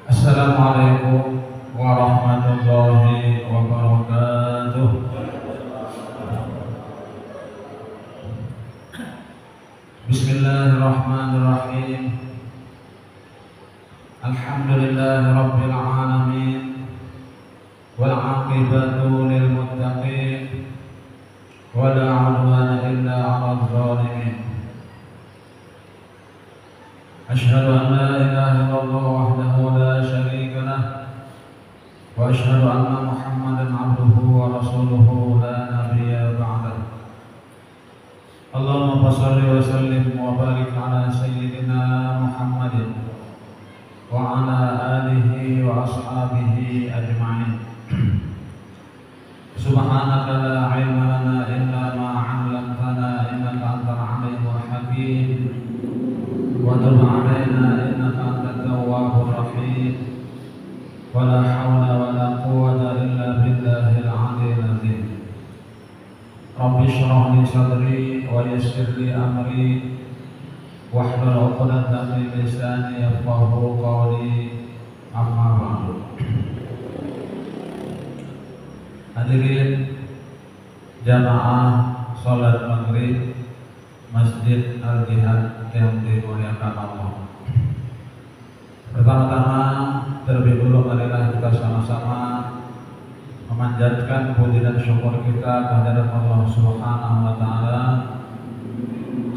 Assalamualaikum warahmatullahi wabarakatuh. Bismillahirrahmanirrahim. Alhamdulillahi rabbil alamin. Wal 'aqibatu lil muttaqin. Wa la 'udwana illa 'alal zalimin. Asyhadu an la ilaha illallah wahdahu la syarika lah wa asyhadu anna Muhammadan 'abduhu wa rasuluhu la nabiyya ba'dah. Allahumma shalli wa sallim wa barik ala sayyidina Muhammadin wa ala alihi wa ashabihi ajma'in. Subhanaka la 'ilma lana illa ma 'allamtana innaka antal 'alimul hakim. وتب علينا إنك أنت التواب الرحيم ولا حول ولا قوة إلا بالله العلي العظيم. رب اشرح لي صدري ويسر لي أمري واحلل عقدة من لساني يفقهوا قولي أما بعد. Hadirin jamaah salat maghrib Masjid Al-Jihad yang dimuliakan Allah. Pertama-tama terlebih dulu marilah kita sama-sama memanjatkan puji dan syukur kita kehadirat Allah Subhanahu wa taala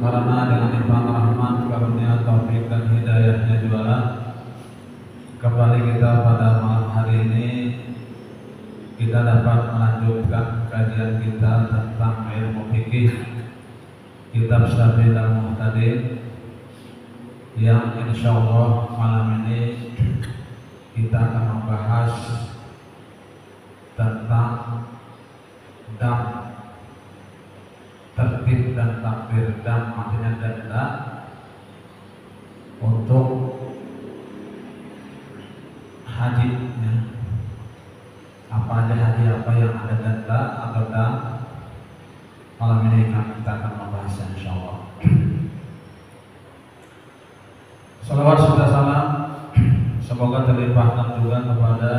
karena dengan limpahan rahmat, karunia, taufik dan hidayahnya juara kembali kita pada malam hari ini kita dapat melanjutkan kajian kita tentang ilmu fikih Kitab Sabil Al-Muhtadin yang insyaallah malam ini kita akan membahas tentang dam, tertib dan takbir. Dam artinya denda untuk haji ya. Apa aja haji apa yang ada denda atau dam, malam ini kita akan membahas insyaallah. Salawat serta salam semoga terlimpahkan juga kepada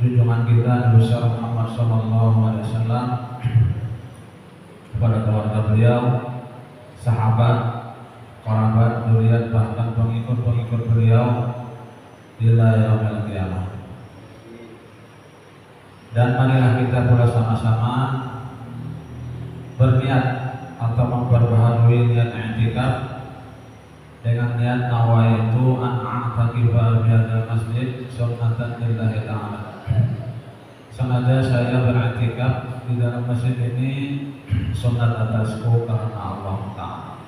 junjungan kita Nabi Muhammad SAW, kepada keluarga beliau, sahabat, kerabat, zuriat, bahkan pengikut-pengikut beliau ila yaumil qiyamah. Dan marilah kita pula sama-sama berniat atau memperbaharui niat i'tikaf dengan niat nawaitu an a'takifa bi hadzal masjid sunnatan lillahi ta'ala. Sengaja saya beriktikaf di dalam masjid ini sunat atasku karena Allah Ta'ala.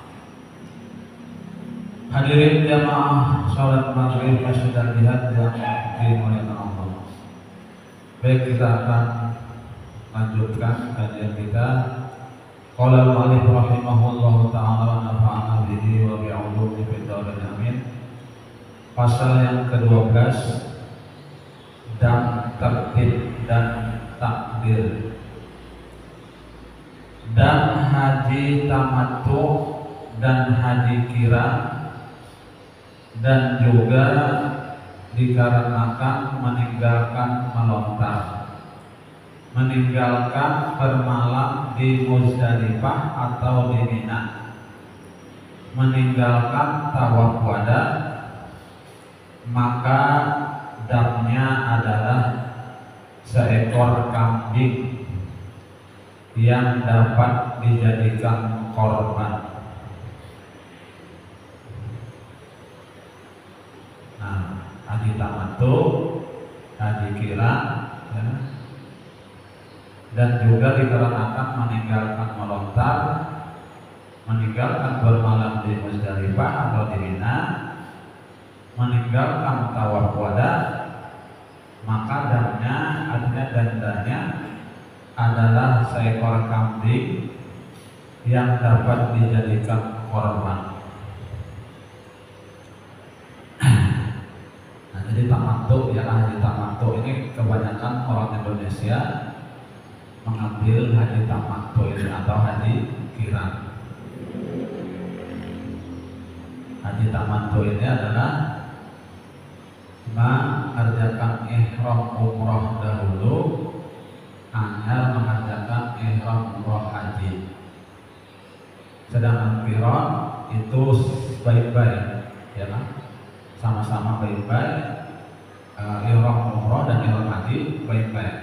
Hadirin jamaah salat maghrib Masjid Al-Jihad yang dimuliakan Allah. Baik, kita akan lanjutkan kajian kita. Qala al-mu'allif rahimahullahu ta'ala wa nafa'ana bihi wa bi'ulumihi fid dharain amin. Pasal yang ke-12, dan tertib dan takbir. Dan haji tamattu dan haji kirah, dan juga dikarenakan meninggalkan melontar. meninggalkan bermalam di Muzdalifah atau di Mina, meninggalkan tawaf wada, maka damnya adalah seekor kambing yang dapat dijadikan korban. Nah, haji tamattu, haji kiraan, ya, dan juga dikarenakan meninggalkan melontar, meninggalkan bermalam di Muzdalifah atau di Mina, meninggalkan tawaf wada, maka damnya, artinya dandanya adalah seekor kambing yang dapat dijadikan korban. Nah, jadi tamattu, ya, haji tamattu ini kebanyakan orang Indonesia mengambil haji tamattu ini atau haji kiraan. Haji tamattu ini adalah mengerjakan ihram umroh dahulu, hanya mengerjakan ihram umroh haji. Sedangkan qiran itu baik-baik, ya kan? Sama-sama baik-baik. Ihram umroh dan ihram haji baik-baik,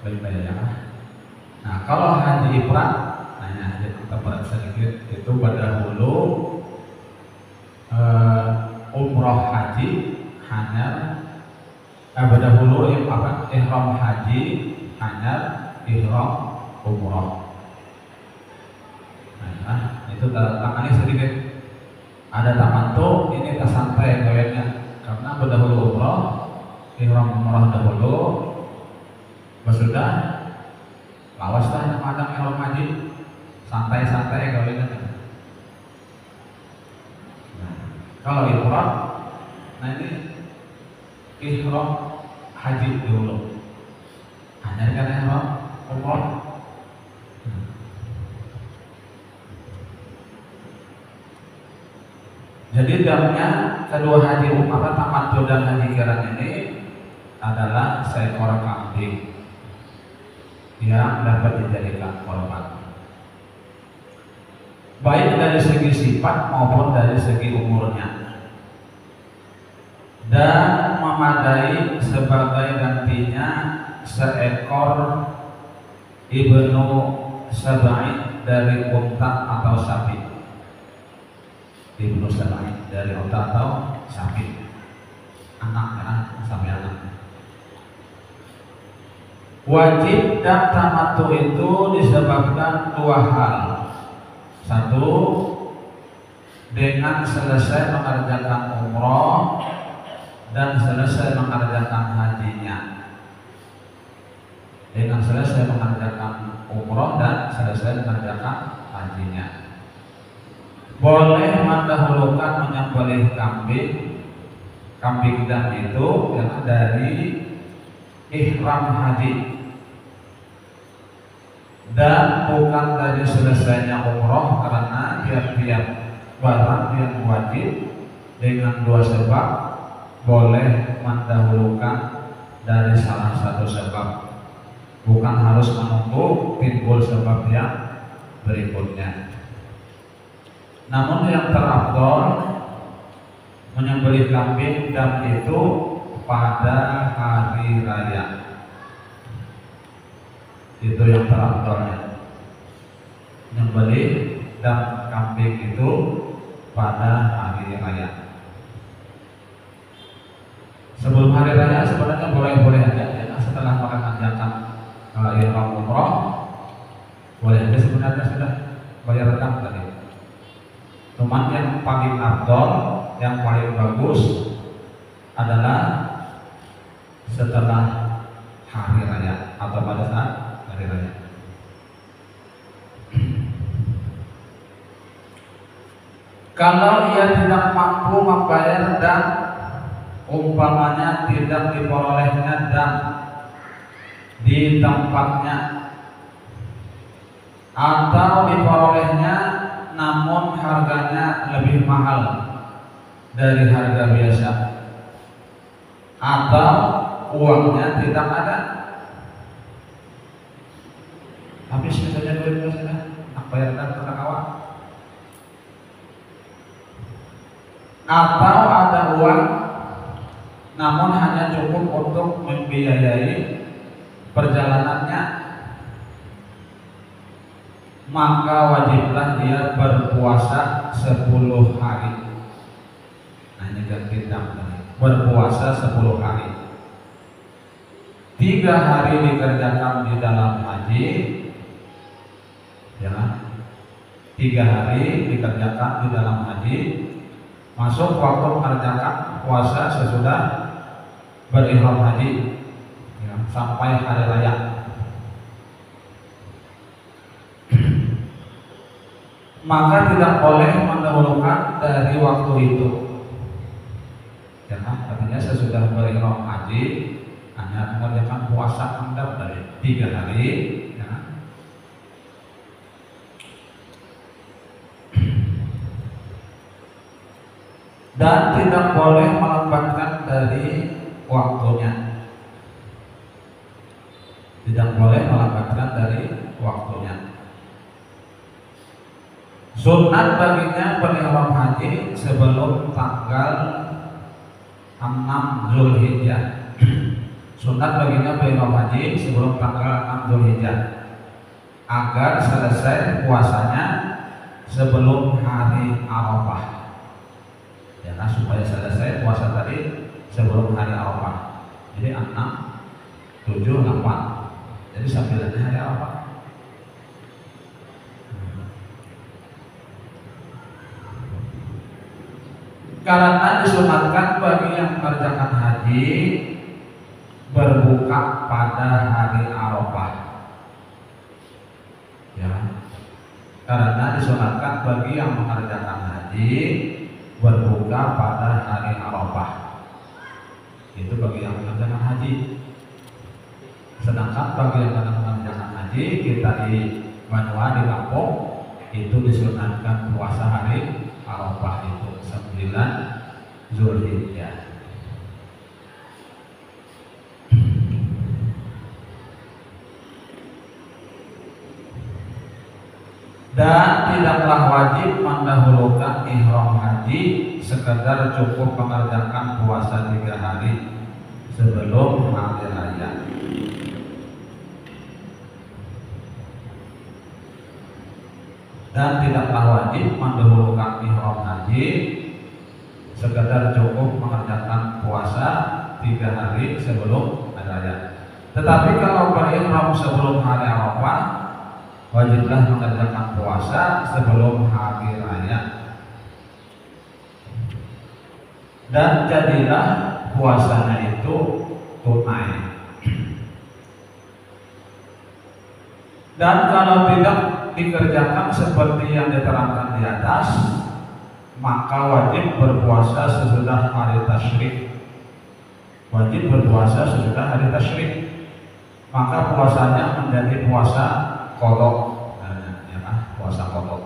baik-baik, ya kan? Nah, kalau haji ifrad, nah kita bahas sedikit, itu berdahulu umroh haji hanya berdahulu ihram haji hanya ihram umroh. Nah, itu tangannya sedikit ada tamattu, ini tersantai kayaknya, karena berdahulu umroh, ihram umroh dahulu, sudah lawaslah yang ada ihram haji, santai-santai kayaknya. Nah, kalau ifrad, nah ini ihram haji dulu, hanya kan ihram umroh. Jadi damnya kedua haji umroh, tamattu dan haji kiraan ini adalah seekor kambing yang dapat dijadikan korban, baik dari segi sifat maupun dari segi umurnya, dan memadai sebagai gantinya seekor ibnu sabai dari unta atau sapi. Ibnu sabai dari unta atau sapi, anak sampai anak. Wajib dan tamattu itu disebabkan dua hal. Satu, dengan selesai mengerjakan umroh dan selesai mengerjakan hajinya. Dengan selesai mengerjakan umroh dan selesai mengerjakan hajinya, boleh mendahulukan menyembelih kambing dam itu ya, dari ihram haji, dan bukan dari selesainya umroh, karena tiap-tiap barang yang wajib dengan dua sebab boleh mendahulukan dari salah satu sebab, bukan harus menunggu timbul sebab yang berikutnya. Namun yang terafdol menyembelih kambing dam itu pada hari raya, itu yang terafdolnya. Menyembelih dam kambing itu pada hari raya. Sebelum hari raya sebenarnya boleh-boleh aja, ya. Setelah mengerjakan ihram umroh, boleh aja sebenarnya sudah bayar dam tadi. Cuman yang paling afdol, yang paling bagus adalah setelah hari raya atau pada saat hari raya. Kalau ia tidak mampu membayar dan umpamanya tidak diperolehnya dan di tempatnya, atau diperolehnya namun harganya lebih mahal dari harga biasa, atau uangnya tidak ada, habis misalnya duit misalnya nak bayar dan kena kawan, atau ada uang namun hanya cukup untuk membiayai perjalanannya, maka wajiblah dia berpuasa 10 hari. Nah ini kita berpuasa 10 hari. 3 hari dikerjakan di dalam haji, ya, 3 hari dikerjakan di dalam haji, masuk waktu mengerjakan puasa sesudah berihram haji, ya, sampai hari raya. Maka tidak boleh mendahulukan dari waktu itu, ya, artinya sesudah berihram haji hanya mengerjakan puasa endap dari 3 hari, ya. Dan tidak boleh melambatkan dari waktunya, tidak boleh melambatkan dari waktunya. Sunat baginya berihram haji sebelum tanggal 6 Zulhijjah. Sunat baginya berihram haji sebelum tanggal 6 Zulhijjah agar selesai puasanya sebelum hari Arafah. Ya, nah, supaya selesai puasa tadi sebelum hari Arafah. Jadi 6, 7, 8. Jadi sambilannya hari Arafah. Karena disunatkan bagi yang mengerjakan haji berbuka pada hari Arafah, ya. Karena disunatkan bagi yang mengerjakan haji berbuka pada hari Arafah, itu bagi yang mengerjakan haji. Sedangkan bagi yang mengerjakan haji kita di Manua di kampung itu disunatkan puasa hari Arafah itu 9 Zulhijjah. Dan tidaklah wajib mendahulukan ihram haji, sekedar cukup mengerjakan puasa 3 hari sebelum hari raya. Dan tidaklah wajib mendahulukan ihram haji, sekedar cukup mengerjakan puasa 3 hari sebelum hari raya. Tetapi kalau berihram sebelum hari Arafah, wajiblah mengerjakan puasa sebelum hari raya. Dan jadilah puasanya itu tunai. Dan kalau tidak dikerjakan seperti yang diterangkan di atas, maka wajib berpuasa sesudah hari tasyrik. Wajib berpuasa sesudah hari tasyrik. Maka puasanya menjadi puasa qadha, ya, puasa qadha.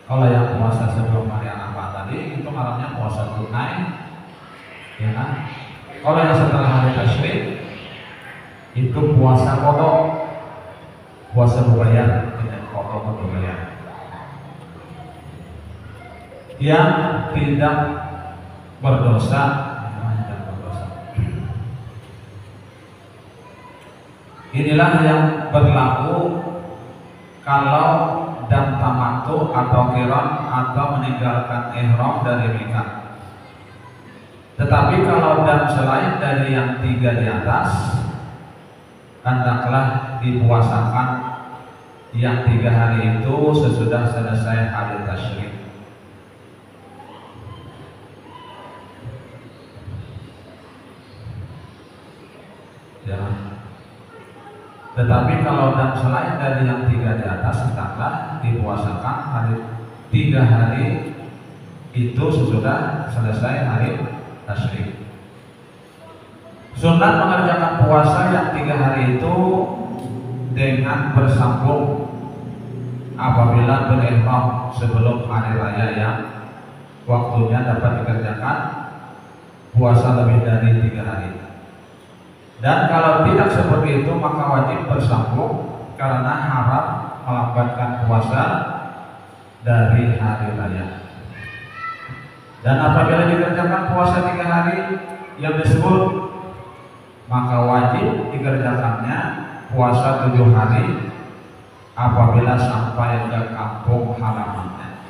Kalau yang puasa sebelum hari Arafah tadi itu namanya puasa tunai, ya. Kalau yang setelah hari tasyrik itu puasa qadha, puasa berbayar, tidak qadha berbayar. Yang tidak berdosa, inilah yang berlaku kalau dam tamattu atau qiran atau meninggalkan ihram dari miqat. Tetapi kalau dam selain dari yang 3 di atas, hendaklah dipuasakan yang 3 hari itu sesudah selesai hari tasyrik. Ya. Tetapi kalau dan selain dari yang 3 di atas, hendaklah dipuasakan hari 3 hari itu sesudah selesai hari tasyrik. Sunat mengerjakan puasa yang 3 hari itu dengan bersambung apabila berihram sebelum hari raya yang waktunya dapat dikerjakan puasa lebih dari 3 hari. Dan kalau tidak seperti itu maka wajib bersambung karena haram melambatkan puasa dari hari raya. Dan apabila dikerjakan puasa 3 hari yang disebut, maka wajib dikerjakannya puasa 7 hari apabila sampai ke kampung halamannya.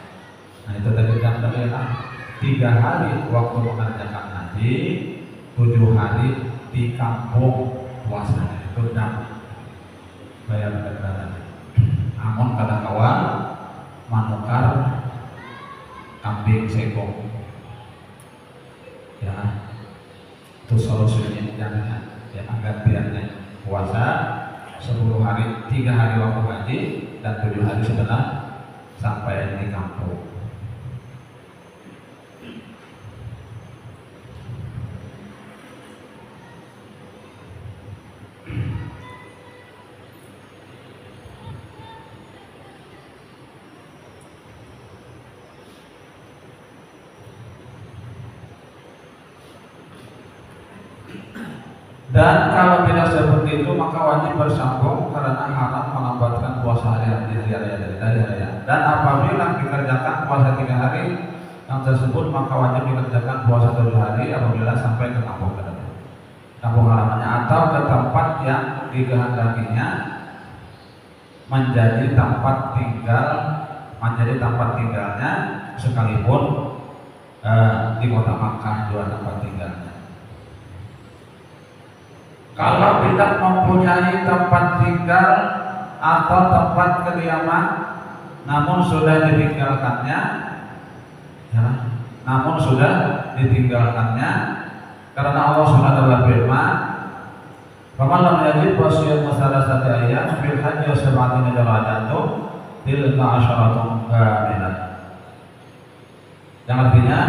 Nah itu tadi kan 3 hari waktu mengerjakan haji, 7 hari di kampung puasanya itu dan bayar kendaraan. Amun kada kawan manukar kambing sekong, ya itu solusinya jangan ya agar biarnya puasa 10 hari 3 hari waktu haji dan 7 hari setelah sampai di kampung. Dan kalau tidak seperti itu maka wajib bersambung karena haram melambatkan puasa hari raya dari raya. Dan apabila dikerjakan puasa 3 hari yang tersebut maka wajib dikerjakan puasa 7 hari apabila sampai ke kampung halamannya atau ke tempat yang dikehendakinya menjadi tempat tinggalnya sekalipun di kota Makkah juga tempat tinggalnya. Kalau tidak mempunyai tempat tinggal atau tempat kediaman, namun sudah ditinggalkannya, karena Allah Subhanahu wa berfirman, "Faman lam yajid fasiyamu salasati ayyam fil hajji wa sab'atin idza raja'tum tilka 'asharatun kamilah." Yang artinya,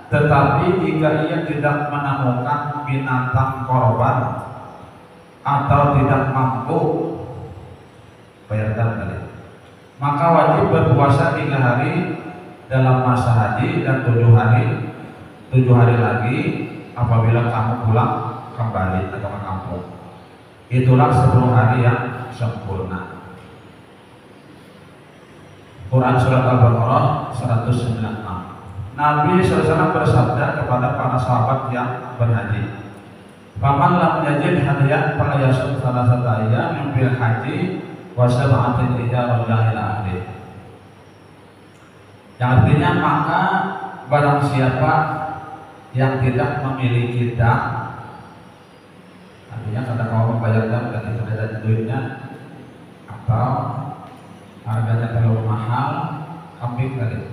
tetapi jika ia tidak menemukan binatang korban atau tidak mampu bayar tadi, maka wajib berpuasa 3 hari dalam masa haji dan 7 hari lagi apabila kamu pulang kembali atau ke kampung. Itulah 10 hari yang sempurna. Quran surat Al-Baqarah 196. Nabi SAW bersabda kepada para sahabat yang berhaji, "Faman lam yajid hadiyan fala yasum salasata ayyam fil haji wa sab'atin idza raja'a ila ahli." Yang artinya maka barang siapa yang tidak memiliki dam, artinya kada mau membayar dam dan tidak ada duitnya atau harganya terlalu mahal kambing tadi,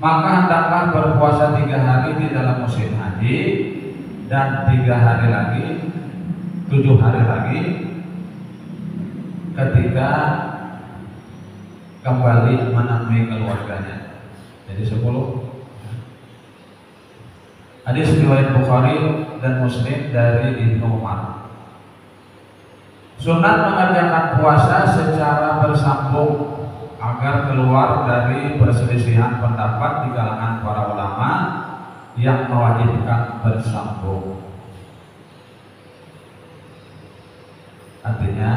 maka hendaklah berpuasa 3 hari di dalam musim haji dan 3 hari lagi, 7 hari lagi ketika kembali menemui keluarganya. Jadi 10. Hadis riwayat Bukhari dan Muslim dari Ibnu Umar. Sunat mengerjakan puasa secara bersambung agar keluar dari perselisihan pendapat di kalangan para ulama yang mewajibkan bersambung. Artinya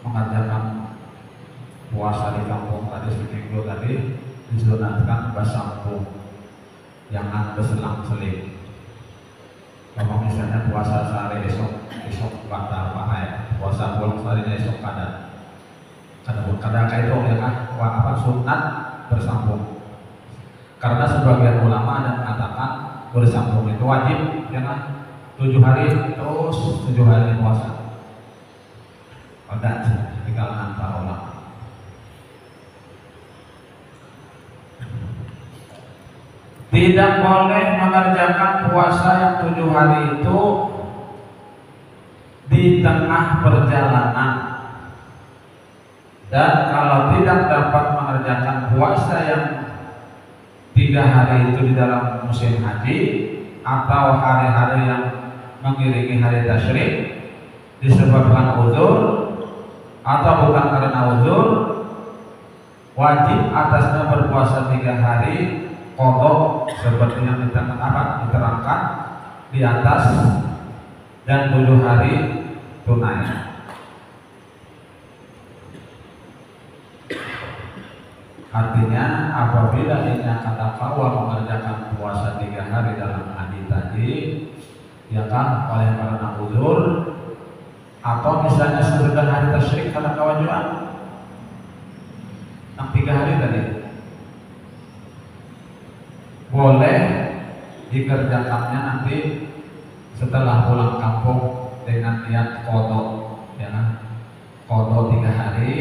mengerjakan puasa di kampung tadi seminggu tadi disunatkan bersambung, jangan berselang-seling. Kalau misalnya puasa sehari esok batal puasa pulang sehari esok kadang itu ya kan sunat bersambung. Karena sebagian ulama ada mengatakan bersambung itu wajib, ya kan? 7 hari terus 7 hari puasa. Ada di kalangan para ulama. Tidak boleh mengerjakan puasa yang 7 hari itu di tengah perjalanan. Dan kalau tidak dapat mengerjakan puasa yang 3 hari itu di dalam musim haji atau hari-hari yang mengiringi hari tasyrik disebabkan uzur atau bukan karena uzur, wajib atasnya berpuasa 3 hari qadha seperti yang diterangkan di atas dan 7 hari tunai. Artinya apabila inya katakanlah mengerjakan puasa 3 hari dalam haji tadi, ya kan, oleh karena uzur atau misalnya sesudah hari tasyrik karena kewajiban 3 hari tadi, boleh dikerjakannya nanti setelah pulang kampung dengan niat qadha, ya kan, qadha 3 hari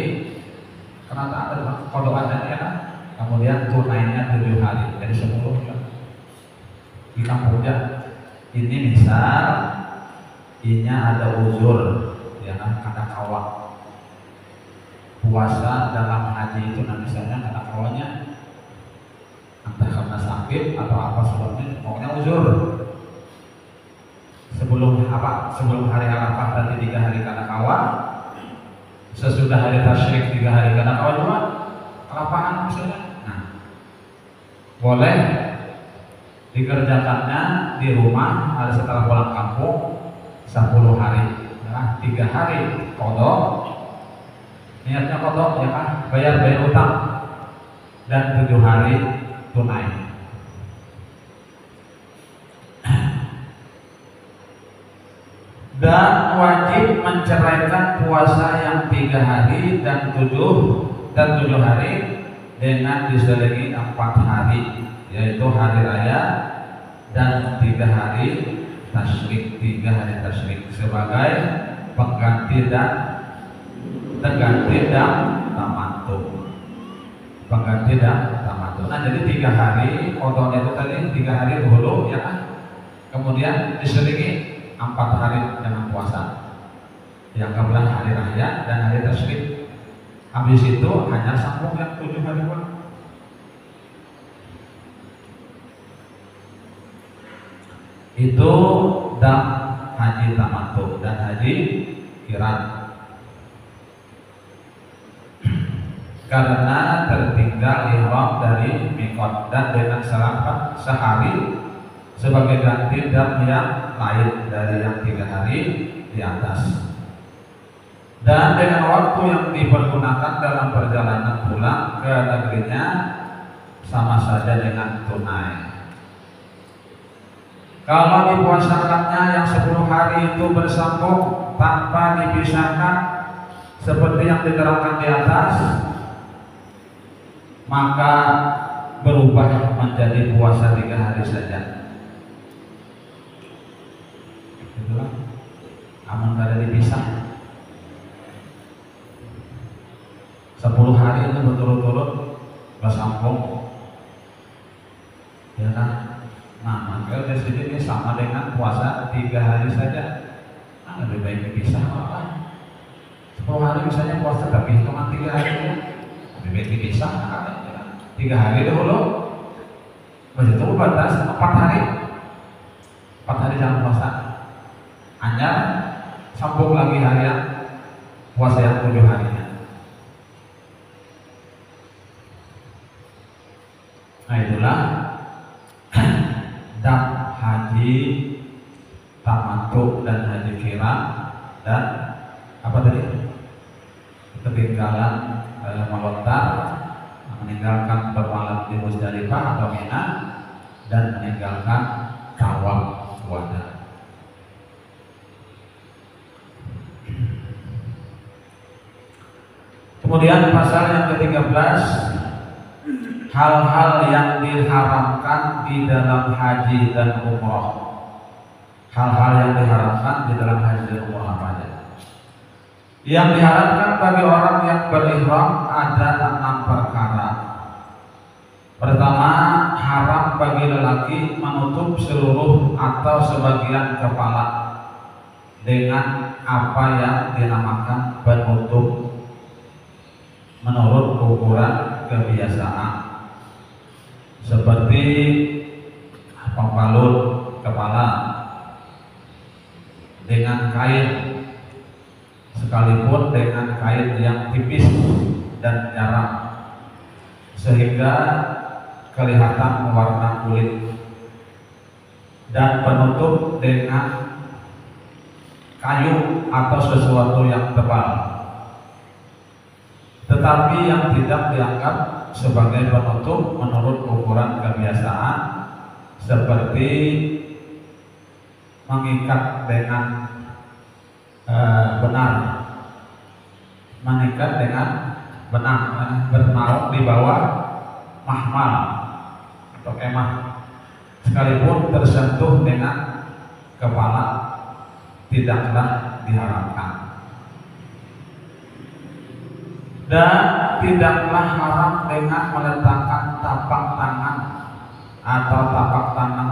karena tak ada qadhaan ya kan, kemudian tunainya 7 hari, jadi 10 ya. Di kampungnya ini misal inya ada uzur, ya kan, karena kawah puasa dalam haji itu, nah misalnya karena kawahnya entah karena sakit atau apa sebabnya, pokoknya uzur. Sebelum hari Arafah tadi 3 hari karena kawah, sesudah hari tasyrik 3 hari karena kawah juga kelaparan misalnya. Nah, boleh dikerjakannya di rumah ada setelah pulang kampung 10 hari, ya, 3 hari qadha, niatnya qadha, ya kan, bayar utang, dan 7 hari tunai. Dan wajib menceraikan puasa yang 3 hari dan 7 hari dengan diselingi 4 hari, yaitu hari raya dan 3 hari tasyrik, 3 hari tasyrik sebagai pengganti dan tamattu. Pengganti dan tamattu. Nah, jadi 3 hari qadha itu tadi 3 hari dulu, ya kan, kemudian diselingi 4 hari dengan puasa yang kebelah hari raya dan hari tasyrik. Habis itu hanya sambung yang 7 hari pun. Itu dam haji tamattu dan haji qiran. Karena tertinggal ihram dari miqat dan dengan sehari sebagai ganti dam yang lain dari yang 3 hari di atas, dan dengan waktu yang dipergunakan dalam perjalanan pulang ke negerinya sama saja dengan tunai. Kalau dipuasakannya yang 10 hari itu bersambung tanpa dipisahkan seperti yang diterangkan di atas, maka berubah menjadi puasa 3 hari saja. Itulah aman kada dipisah. 10 hari itu berturut-turut bersambung, ya kan? Nah, maka dari sini ini sama dengan puasa 3 hari saja. Nah, lebih baik dipisah. 10 hari misalnya puasa tapi hitungan 3 hari, lebih baik dipisah. 3 hari dahulu, begitu batas 4 hari. 4 hari jangan puasa. Hanya sambung lagi harian puasa yang 7 harinya. Nah, itulah dam haji tamattu dan haji qiran dan apa tadi? Ketinggalan melontar, meninggalkan bermalam di Muzdalifah atau Mina, dan meninggalkan tawaf wada. Kemudian pasal yang ke-13, hal-hal yang diharamkan di dalam haji dan umroh. Hal-hal yang diharamkan di dalam haji dan umroh apa aja? Yang diharamkan bagi orang yang berihram ada 6 perkara. Pertama, haram bagi lelaki menutup seluruh atau sebagian kepala dengan apa yang dinamakan penutup menurut ukuran kebiasaan, seperti pembalut kepala dengan kain, sekalipun dengan kain yang tipis dan jarang sehingga kelihatan warna kulit, dan penutup dengan kayu atau sesuatu yang tebal, tetapi yang tidak dianggap sebagai penutup menurut ukuran kebiasaan, seperti mengikat dengan benang, mengikat dengan benang, bernaung di bawah mahmal atau kemah, sekalipun tersentuh dengan kepala tidaklah diharamkan. Dan tidaklah haram dengan meletakkan tapak tangan atau tapak tangan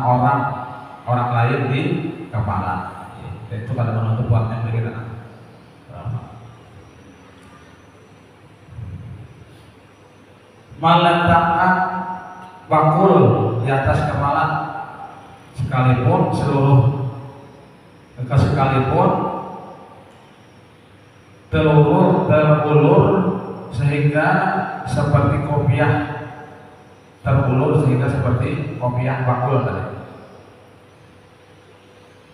orang lain di kepala. Itu kalau menutup buatnya begitu. Meletakkan bakul di atas kepala, sekalipun terulur sehingga seperti kopiah, bakul tadi.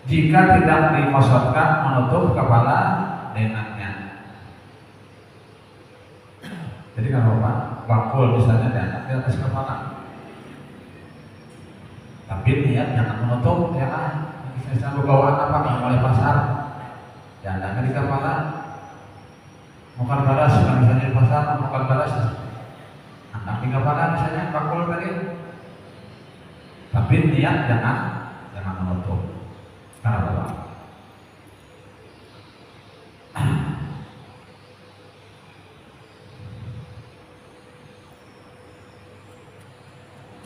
Jika tidak dimaksudkan menutup kepala dengannya. Jadi kalau bakul misalnya diangkat di atas kepala, tapi niat jangan menutup, ya kan? Misalnya bawaan apa kalau mulai pasar, diangkat di kepala, bukan baras, misalnya di pasar, bukan baras, angkat di kepala misalnya bakul tadi, tapi niat jangan menutup. Karena apa?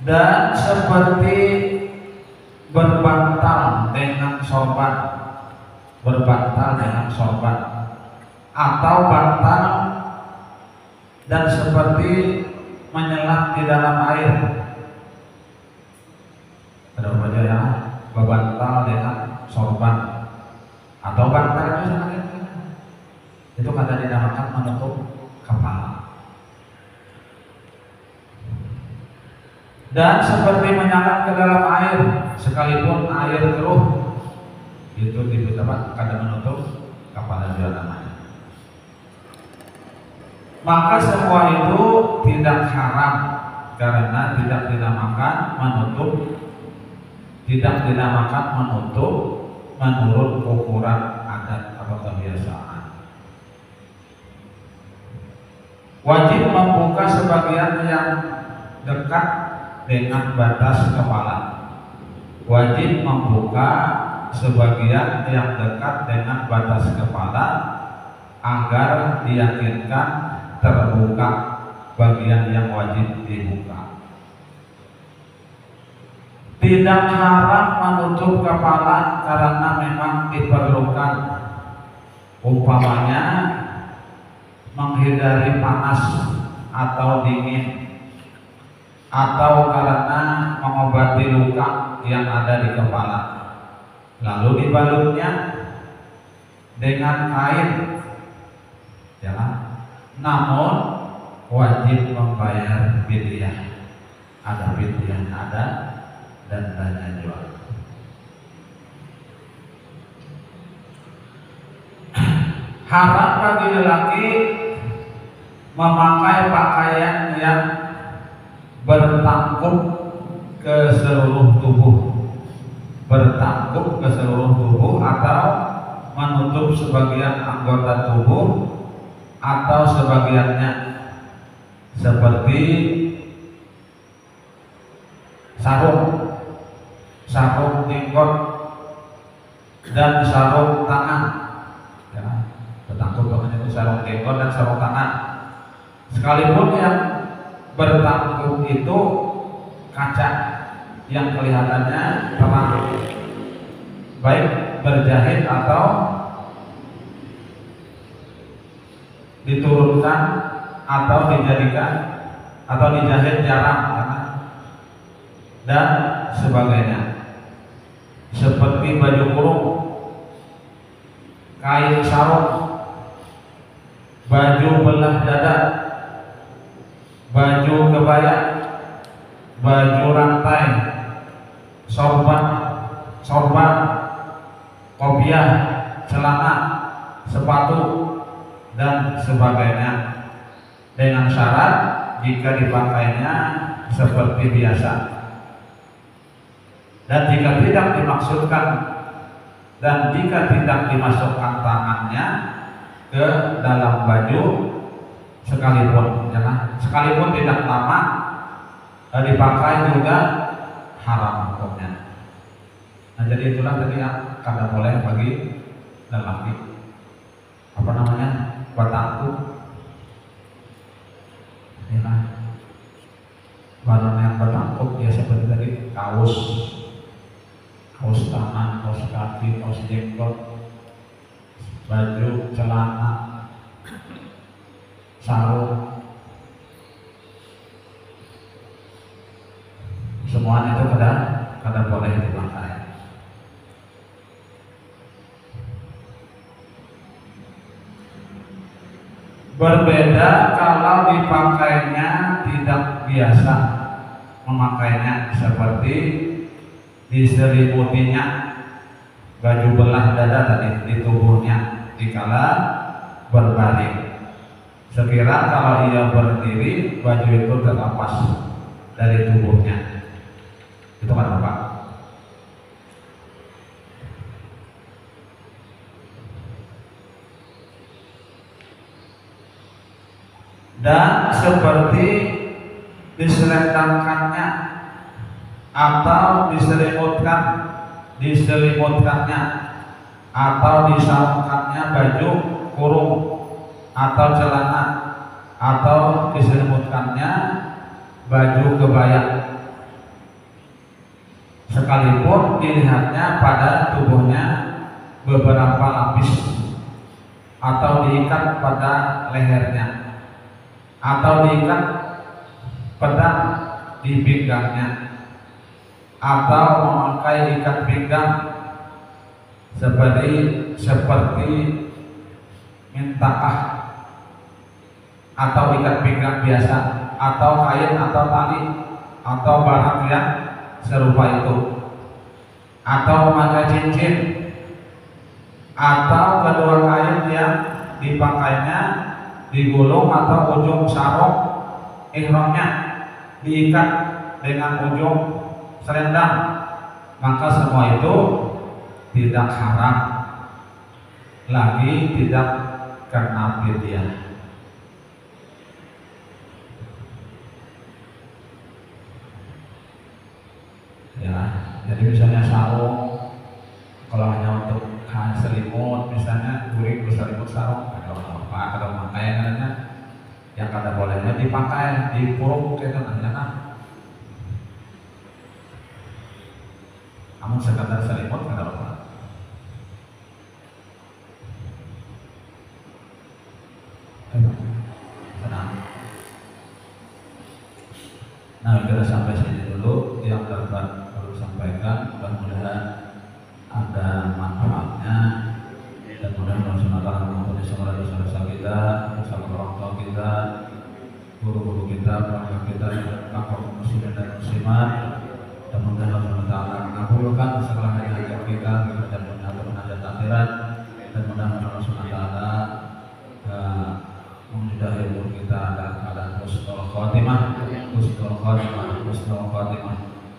Dan seperti berbantal dengan sorban, atau bantal dan seperti menyelam di dalam air. Ada baca ya, berbantal dengan sorban atau bantal itu kata dinamakan menutup kepala. Dan seperti menyelam ke dalam air, sekalipun air keruh, itu disebut kada menutup kepala juga namanya. Maka semua itu tidak haram karena tidak dinamakan menutup menurut ukuran adat atau kebiasaan. Wajib membuka sebagian yang dekat dengan batas kepala. Wajib membuka sebagian yang dekat dengan batas kepala agar diyakinkan terbuka bagian yang wajib dibuka. Tidak haram menutup kepala karena memang diperlukan, umpamanya menghindari panas atau dingin, atau karena mengobati luka yang ada di kepala, lalu dibalutnya dengan kain, ya. Namun wajib membayar fidyah, ada fidyah dan dana jual. Haram bagi lelaki memakai pakaian yang bertangkup ke seluruh tubuh, atau menutup sebagian anggota tubuh atau sebagiannya, seperti sarung jenggot dan sarung tangan, ya, bertangkup dengan itu sarung jenggot dan sarung tangan, sekalipun yang bertangkup itu kaca yang kelihatannya terang, baik berjahit atau diturunkan atau dijadikan atau dijahit jarang, dan sebagainya, seperti baju kurung, kain sarung, baju belah dada, baju kebaya, baju rantai, sorban, kopiah, celana, sepatu, dan sebagainya, dengan syarat jika dipakainya seperti biasa. Dan jika tidak dimaksudkan dan jika tidak dimasukkan tangannya ke dalam baju sekalipun, sekalipun tidak lama dipakai juga haram hukumnya. Nah, jadi itulah tadi yang kada boleh bagi lelaki. Apa namanya? Batangku. Ya, barang yang batangku ya seperti tadi kaos tangan, kaos kaki, kaos jenggot, baju, celana, sarung, semuanya itu kada boleh dipakai. Berbeda kalau dipakainya tidak biasa memakainya, seperti diselimutinya baju belah dada tadi di tubuhnya dikala berbaring. Sekira kalau ia berdiri, baju itu terlepas dari tubuhnya. Itu kan apa? Dan seperti diselendangkannya atau diselimutkannya atau disarungkannya baju kurung atau celana atau diselimutkannya baju kebaya, sekalipun dilihatnya pada tubuhnya beberapa lapis, atau diikat pada lehernya, atau diikat pedang di pinggangnya, atau memakai ikat pinggang seperti mintakah atau ikat pinggang biasa, atau kain atau tali atau barang yang serupa itu, atau memakai cincin, atau kedua kain yang dipakainya digulung atau ujung sarung ihramnya diikat dengan ujung selendang, maka semua itu tidak haram lagi, tidak kena fidyah. Ya, jadi misalnya sarung kalau hanya untuk selimut, misalnya guring berselimut sarung, kalau pakaiannya yang kada bolehnya dipakai di puruk itu nah. Namun sekadar selimut kada apa. Tenang. Nah, kita sampai sini dulu yang dapat perlu sampaikan. Mudah-mudahan ada manfaatnya dan mudah-mudahan Allah SWT mengampuni segala dosa-dosa kita, bersama orang tua kita, guru-guru kita, keluarga kita, kaum muslimin dan muslimat. Dan mudah-mudahan Allah SWT mengabulkan segala hajat kita dan mengatur hajat akhirat. Dan mudah-mudahan Allah SWT memudahi umur kita dalam keadaan husnul khatimah.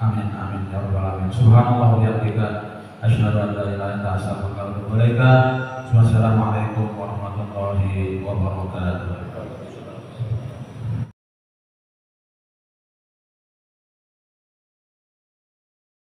Amin amin ya rabbal alamin. Subhanallah wa bihamdika asyhadu an la ilaha illa anta astaghfiruka wa atubu ilaik. Wassalamualaikum warahmatullahi wabarakatuh.